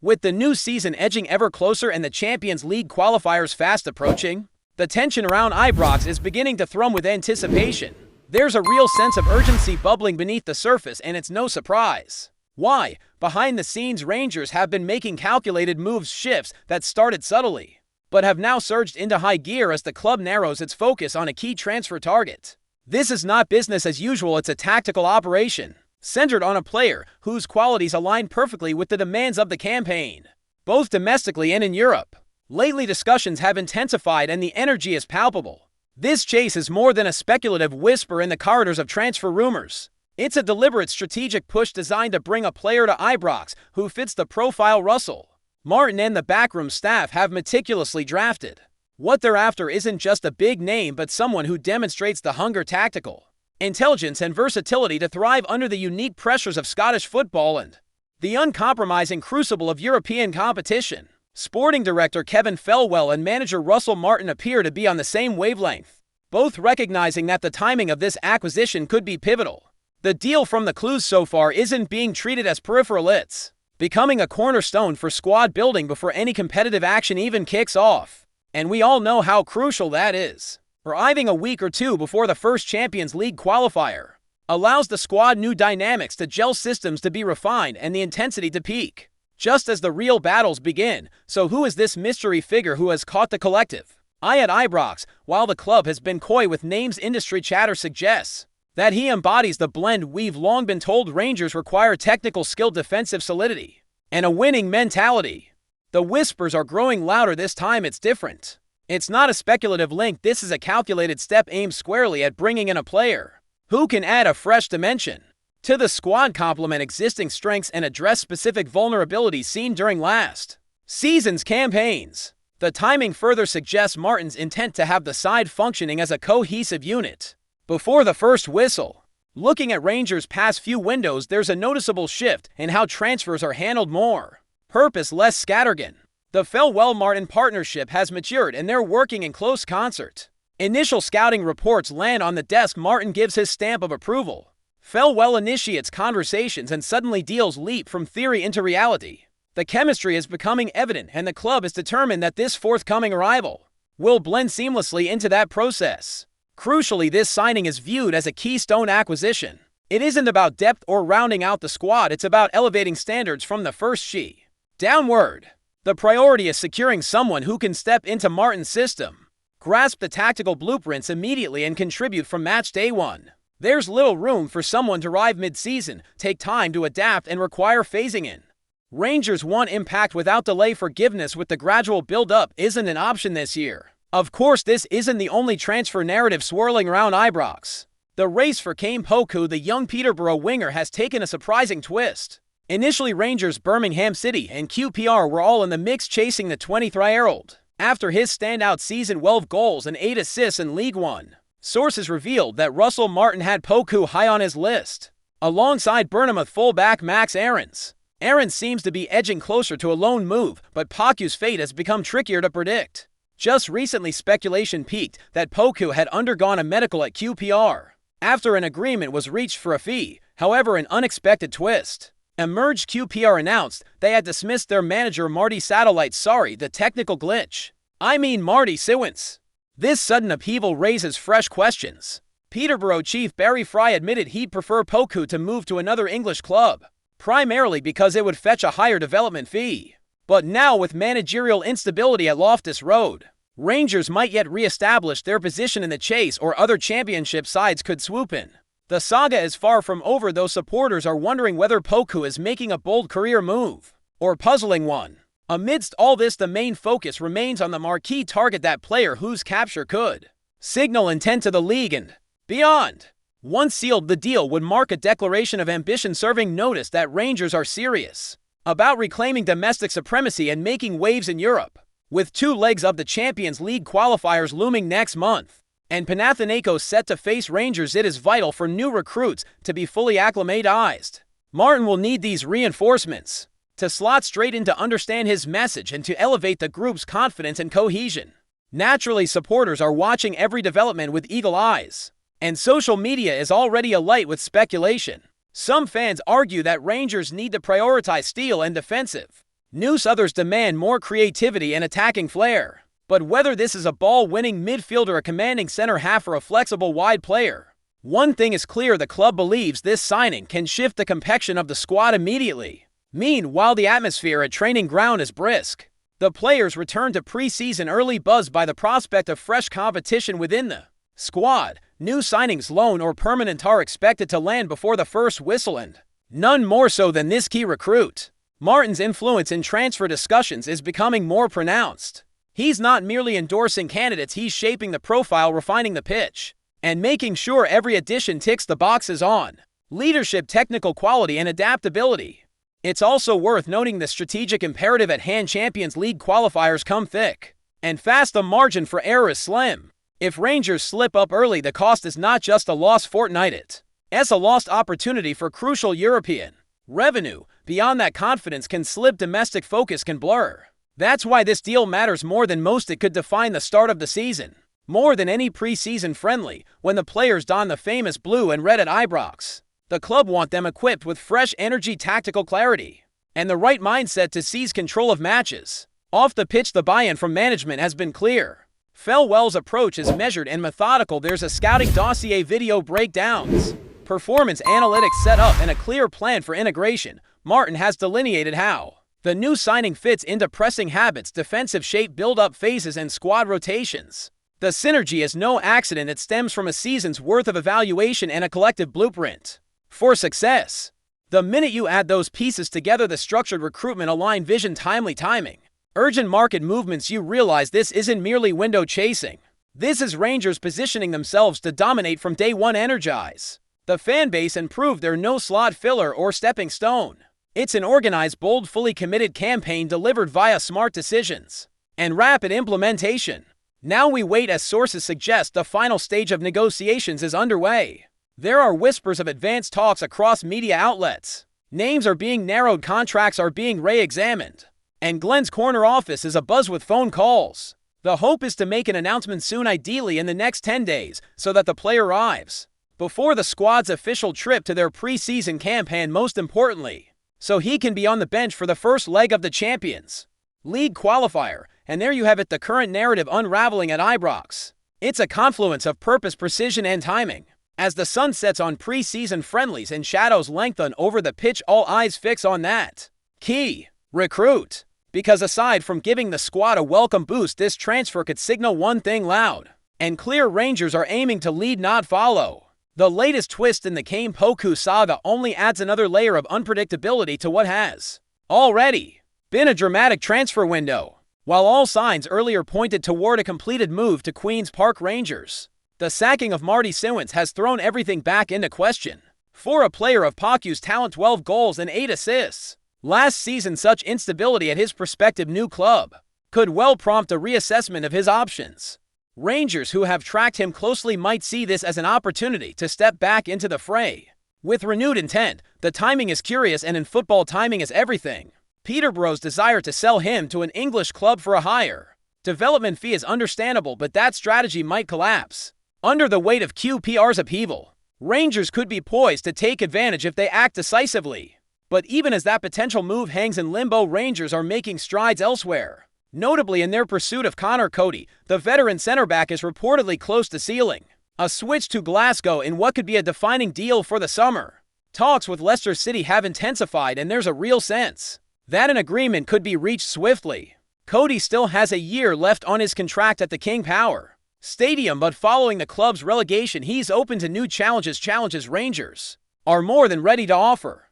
With the new season edging ever closer and the Champions League qualifiers fast approaching, the tension around Ibrox is beginning to thrum with anticipation. There's a real sense of urgency bubbling beneath the surface, and it's no surprise. Why? Behind the scenes, Rangers have been making calculated shifts that started subtly, but have now surged into high gear as the club narrows its focus on a key transfer target. This is not business as usual, it's a tactical operation, centered on a player whose qualities align perfectly with the demands of the campaign, both domestically and in Europe. Lately, discussions have intensified and the energy is palpable. This chase is more than a speculative whisper in the corridors of transfer rumors. It's a deliberate strategic push designed to bring a player to Ibrox who fits the profile Russell, Martin and the backroom staff have meticulously drafted. What they're after isn't just a big name, but someone who demonstrates the hunger, tactical intelligence and versatility to thrive under the unique pressures of Scottish football and the uncompromising crucible of European competition. Sporting director Kevin Felwell and manager Russell Martin appear to be on the same wavelength, both recognizing that the timing of this acquisition could be pivotal. The deal, from the clues so far, isn't being treated as peripheral, it's becoming a cornerstone for squad building before any competitive action even kicks off. And we all know how crucial that is. Arriving a week or two before the first Champions League qualifier allows the squad new dynamics to gel, systems to be refined, and the intensity to peak just as the real battles begin. So who is this mystery figure who has caught the collective eye at Ibrox? While the club has been coy with names, industry chatter suggests that he embodies the blend we've long been told Rangers require: technical skill, defensive solidity, and a winning mentality. The whispers are growing louder. This time it's different. It's not a speculative link, this is a calculated step aimed squarely at bringing in a player who can add a fresh dimension to the squad, complement existing strengths, and address specific vulnerabilities seen during last season's campaigns. The timing further suggests Martin's intent to have the side functioning as a cohesive unit before the first whistle. Looking at Rangers' past few windows, there's a noticeable shift in how transfers are handled: more purpose, less scattergun. The Felwell-Martin partnership has matured and they're working in close concert. Initial scouting reports land on the desk, Martin gives his stamp of approval. Felwell initiates conversations, and suddenly deals leap from theory into reality. The chemistry is becoming evident, and the club is determined that this forthcoming arrival will blend seamlessly into that process. Crucially, this signing is viewed as a keystone acquisition. It isn't about depth or rounding out the squad, it's about elevating standards from the first she downward. The priority is securing someone who can step into Martin's system, grasp the tactical blueprints immediately, and contribute from match day one. There's little room for someone to arrive mid-season, take time to adapt, and require phasing in. Rangers want impact without delay. Forgiveness with the gradual build-up isn't an option this year. Of course, this isn't the only transfer narrative swirling around Ibrox. The race for Cain Poku, the young Peterborough winger, has taken a surprising twist. Initially, Rangers, Birmingham City, and QPR were all in the mix chasing the 23-year-old. After his standout season, 12 goals and 8 assists in League One, sources revealed that Russell Martin had Poku high on his list, alongside Bournemouth fullback Max Aarons. Aarons seems to be edging closer to a loan move, but Poku's fate has become trickier to predict. Just recently, speculation peaked that Poku had undergone a medical at QPR after an agreement was reached for a fee. However, an unexpected twist emerged. QPR announced they had dismissed their manager Marty Satellite. Sorry, the technical glitch. I mean Marty Sewins. This sudden upheaval raises fresh questions. Peterborough chief Barry Fry admitted he'd prefer Poku to move to another English club, primarily because it would fetch a higher development fee. But now, with managerial instability at Loftus Road, Rangers might yet re-establish their position in the chase, or other championship sides could swoop in. The saga is far from over, though supporters are wondering whether Poku is making a bold career move or puzzling one. Amidst all this, the main focus remains on the marquee target, that player whose capture could signal intent to the league and beyond. Once sealed, the deal would mark a declaration of ambition, serving notice that Rangers are serious about reclaiming domestic supremacy and making waves in Europe. With 2 legs of the Champions League qualifiers looming next month, and Panathinaikos set to face Rangers, it is vital for new recruits to be fully acclimatized. Martin will need these reinforcements to slot straight in, to understand his message, and to elevate the group's confidence and cohesion. Naturally, supporters are watching every development with eagle eyes, and social media is already alight with speculation. Some fans argue that Rangers need to prioritize steel and defensive Noose others demand more creativity and attacking flair. But whether this is a ball-winning midfielder, a commanding center half, or a flexible wide player, one thing is clear: the club believes this signing can shift the complexion of the squad immediately. Meanwhile, the atmosphere at training ground is brisk. The players return to pre-season early, buzzed by the prospect of fresh competition within the squad. New signings, loan or permanent, are expected to land before the first whistle, and none more so than this key recruit. Martin's influence in transfer discussions is becoming more pronounced. He's not merely endorsing candidates, he's shaping the profile, refining the pitch, and making sure every addition ticks the boxes on leadership, technical quality, and adaptability. It's also worth noting the strategic imperative at hand: Champions League qualifiers come thick and fast. The margin for error is slim. If Rangers slip up early, the cost is not just a lost fortnight, it's a lost opportunity for crucial European revenue. Beyond that, confidence can slip, domestic focus can blur. That's why this deal matters more than most. It could define the start of the season, more than any pre-season friendly, when the players don the famous blue and red at Ibrox. The club want them equipped with fresh energy, tactical clarity, and the right mindset to seize control of matches. Off the pitch, the buy-in from management has been clear. Fellwell's approach is measured and methodical. There's a scouting dossier, video breakdowns, performance analytics set up, and a clear plan for integration. Martin has delineated how the new signing fits into pressing habits, defensive shape, build-up phases, and squad rotations. The synergy is no accident. It stems from a season's worth of evaluation and a collective blueprint for success. The minute you add those pieces together, the structured recruitment, aligned vision, timely timing, urgent market movements, you realize this isn't merely window chasing. This is Rangers positioning themselves to dominate from day one, energize the fan base, and prove they're no slot filler or stepping stone. It's an organized, bold, fully committed campaign delivered via smart decisions and rapid implementation. Now we wait. As sources suggest, the final stage of negotiations is underway. There are whispers of advanced talks across media outlets. Names are being narrowed, contracts are being re-examined, and Glenn's corner office is abuzz with phone calls. The hope is to make an announcement soon, ideally in the next 10 days, so that the player arrives before the squad's official trip to their pre-season campaign, most importantly, so he can be on the bench for the first leg of the Champions League qualifier. And there you have it, the current narrative unraveling at Ibrox. It's a confluence of purpose, precision, and timing. As the sun sets on pre-season friendlies and shadows lengthen over the pitch, all eyes fix on that key recruit. Because aside from giving the squad a welcome boost, this transfer could signal one thing loud and clear: Rangers are aiming to lead, not follow. The latest twist in the Cain Poku saga only adds another layer of unpredictability to what has already been a dramatic transfer window. While all signs earlier pointed toward a completed move to Queen's Park Rangers, the sacking of Marty Siwans has thrown everything back into question. For a player of Poku's talent, 12 goals and 8 assists last season, such instability at his prospective new club could well prompt a reassessment of his options. Rangers, who have tracked him closely, might see this as an opportunity to step back into the fray with renewed intent. The timing is curious, and in football, timing is everything. Peterborough's desire to sell him to an English club for a higher development fee is understandable, but that strategy might collapse under the weight of QPR's upheaval. Rangers could be poised to take advantage if they act decisively. But even as that potential move hangs in limbo, Rangers are making strides elsewhere. Notably in their pursuit of Connor Cody, the veteran centre-back is reportedly close to sealing a switch to Glasgow in what could be a defining deal for the summer. Talks with Leicester City have intensified, and there's a real sense that an agreement could be reached swiftly. Cody still has a year left on his contract at the King Power Stadium, but following the club's relegation, he's open to new challenges Rangers are more than ready to offer.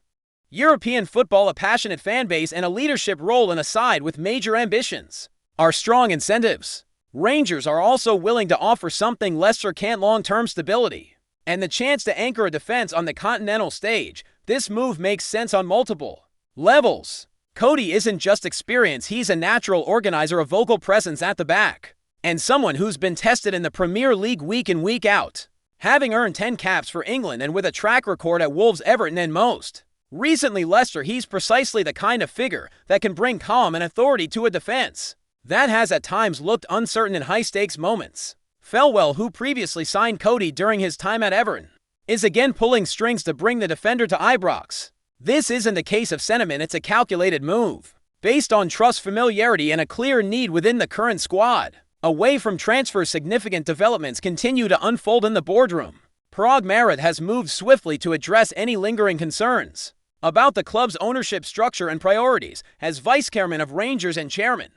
European football, a passionate fan base, and a leadership role in a side with major ambitions are strong incentives. Rangers are also willing to offer something Leicester can't: long-term stability and the chance to anchor a defense on the continental stage. This move makes sense on multiple levels. Cody isn't just experience, he's a natural organizer, a vocal presence at the back, and someone who's been tested in the Premier League week in, week out, having earned 10 caps for England and with a track record at Wolves, Everton, and most recently Leicester. He's precisely the kind of figure that can bring calm and authority to a defense that has at times looked uncertain in high-stakes moments. Fellwell, who previously signed Cody during his time at Everton, is again pulling strings to bring the defender to Ibrox. This isn't a case of sentiment, it's a calculated move. based on trust, familiarity, and a clear need within the current squad. Away from transfer, significant developments continue to unfold in the boardroom. Parag Marat has moved swiftly to address any lingering concerns about the club's ownership structure and priorities. As vice-chairman of Rangers and chairman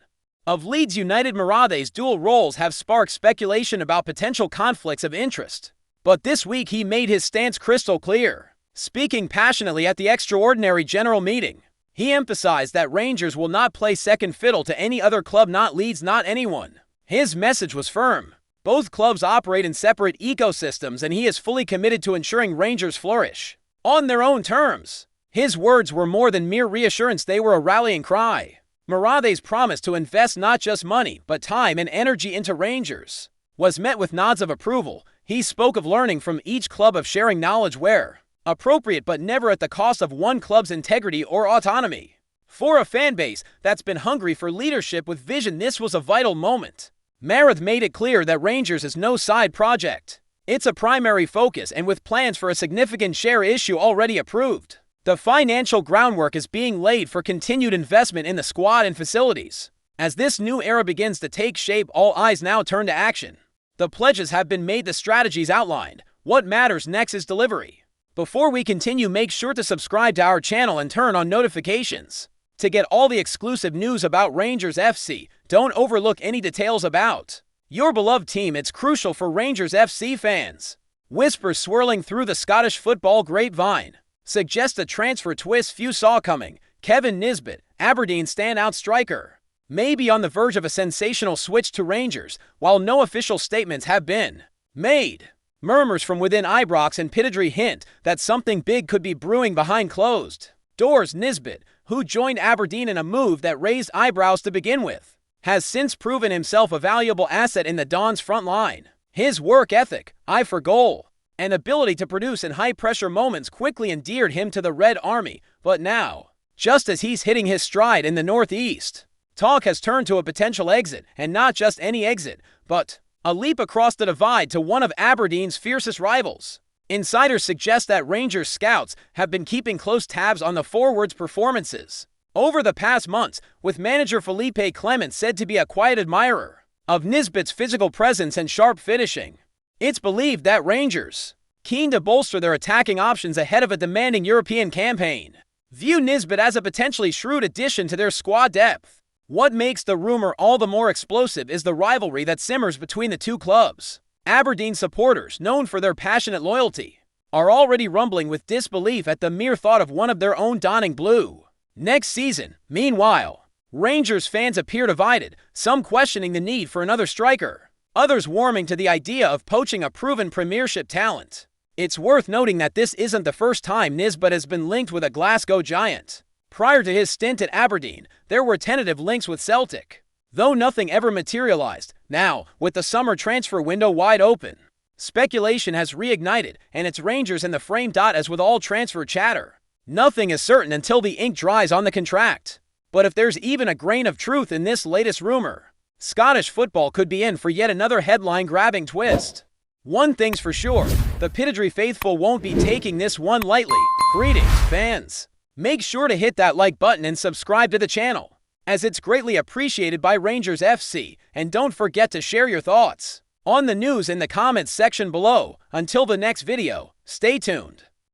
of Leeds United, Marat's dual roles have sparked speculation about potential conflicts of interest. But this week he made his stance crystal clear. Speaking passionately at the extraordinary general meeting, he emphasized that Rangers will not play second fiddle to any other club, not Leeds, not anyone. His message was firm. Both clubs operate in separate ecosystems, and he is fully committed to ensuring Rangers flourish on their own terms. His words were more than mere reassurance, they were a rallying cry. Marat's promise to invest not just money, but time and energy into Rangers was met with nods of approval. He spoke of learning from each club, of sharing knowledge where appropriate, but never at the cost of one club's integrity or autonomy. For a fan base that's been hungry for leadership with vision, this was a vital moment. Marat made it clear that Rangers is no side project. It's a primary focus, and with plans for a significant share issue already approved, the financial groundwork is being laid for continued investment in the squad and facilities. As this new era begins to take shape, all eyes now turn to action. The pledges have been made, the strategies outlined. What matters next is delivery. Before we continue, make sure to subscribe to our channel and turn on notifications to get all the exclusive news about Rangers FC. Don't overlook any details about your beloved team. It's crucial for Rangers FC fans. Whispers swirling through the Scottish football grapevine suggest a transfer twist few saw coming. Kevin Nisbet, Aberdeen standout striker, may be on the verge of a sensational switch to Rangers, while no official statements have been made. Murmurs from within Ibrox and Pittodrie hint that something big could be brewing behind closed doors. Nisbet, who joined Aberdeen in a move that raised eyebrows to begin with, has since proven himself a valuable asset in the Dons' front line. His work ethic, eye for goal, and ability to produce in high-pressure moments quickly endeared him to the Red Army. But now, just as he's hitting his stride in the Northeast, talk has turned to a potential exit, and not just any exit, but a leap across the divide to one of Aberdeen's fiercest rivals. Insiders suggest that Rangers scouts have been keeping close tabs on the forward's performances over the past months, with manager Felipe Clement said to be a quiet admirer of Nisbet's physical presence and sharp finishing. It's believed that Rangers, keen to bolster their attacking options ahead of a demanding European campaign, view Nisbet as a potentially shrewd addition to their squad depth. What makes the rumor all the more explosive is the rivalry that simmers between the two clubs. Aberdeen supporters, known for their passionate loyalty, are already rumbling with disbelief at the mere thought of one of their own donning blue next season. Meanwhile, Rangers fans appear divided, some questioning the need for another striker, others warming to the idea of poaching a proven Premiership talent. It's worth noting that this isn't the first time Nisbet has been linked with a Glasgow giant. Prior to his stint at Aberdeen, there were tentative links with Celtic, though nothing ever materialized. Now, with the summer transfer window wide open, speculation has reignited, and it's Rangers in the frame. As with all transfer chatter, nothing is certain until the ink dries on the contract. But if there's even a grain of truth in this latest rumor, Scottish football could be in for yet another headline-grabbing twist. One thing's for sure, the Pittodrie faithful won't be taking this one lightly. Greetings, fans. Make sure to hit that like button and subscribe to the channel, as it's greatly appreciated by Rangers FC, and don't forget to share your thoughts on the news in the comments section below. Until the next video, stay tuned.